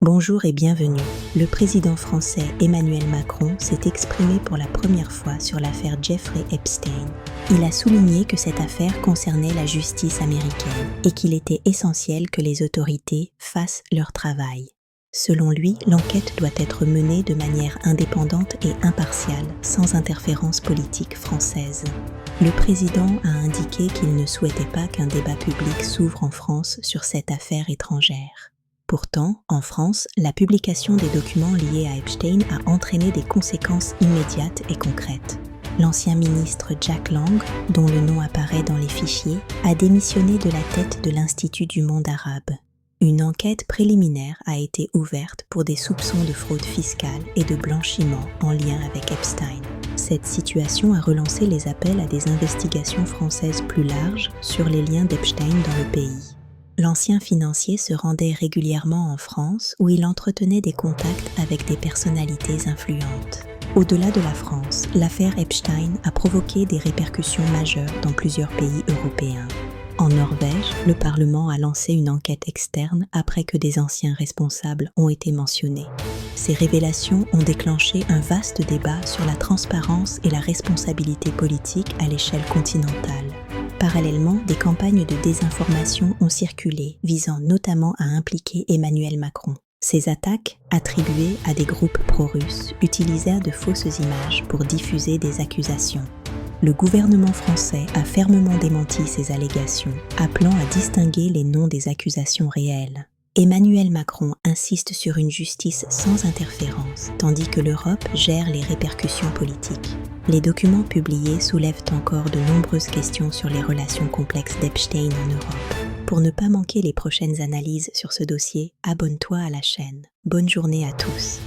Bonjour et bienvenue. Le président français Emmanuel Macron s'est exprimé pour la première fois sur l'affaire Jeffrey Epstein. Il a souligné que cette affaire concernait la justice américaine et qu'il était essentiel que les autorités fassent leur travail. Selon lui, l'enquête doit être menée de manière indépendante et impartiale, sans interférence politique française. Le président a indiqué qu'il ne souhaitait pas qu'un débat public s'ouvre en France sur cette affaire étrangère. Pourtant, en France, la publication des documents liés à Epstein a entraîné des conséquences immédiates et concrètes. L'ancien ministre Jack Lang, dont le nom apparaît dans les fichiers, a démissionné de la tête de l'Institut du monde arabe. Une enquête préliminaire a été ouverte pour des soupçons de fraude fiscale et de blanchiment en lien avec Epstein. Cette situation a relancé les appels à des investigations françaises plus larges sur les liens d'Epstein dans le pays. L'ancien financier se rendait régulièrement en France où il entretenait des contacts avec des personnalités influentes. Au-delà de la France, l'affaire Epstein a provoqué des répercussions majeures dans plusieurs pays européens. En Norvège, le Parlement a lancé une enquête externe après que des anciens responsables ont été mentionnés. Ces révélations ont déclenché un vaste débat sur la transparence et la responsabilité politique à l'échelle continentale. Parallèlement, des campagnes de désinformation ont circulé, visant notamment à impliquer Emmanuel Macron. Ces attaques, attribuées à des groupes pro-russes, utilisèrent de fausses images pour diffuser des accusations. Le gouvernement français a fermement démenti ces allégations, appelant à distinguer les noms des accusations réelles. Emmanuel Macron insiste sur une justice sans interférence, tandis que l'Europe gère les répercussions politiques. Les documents publiés soulèvent encore de nombreuses questions sur les relations complexes d'Epstein en Europe. Pour ne pas manquer les prochaines analyses sur ce dossier, abonne-toi à la chaîne. Bonne journée à tous.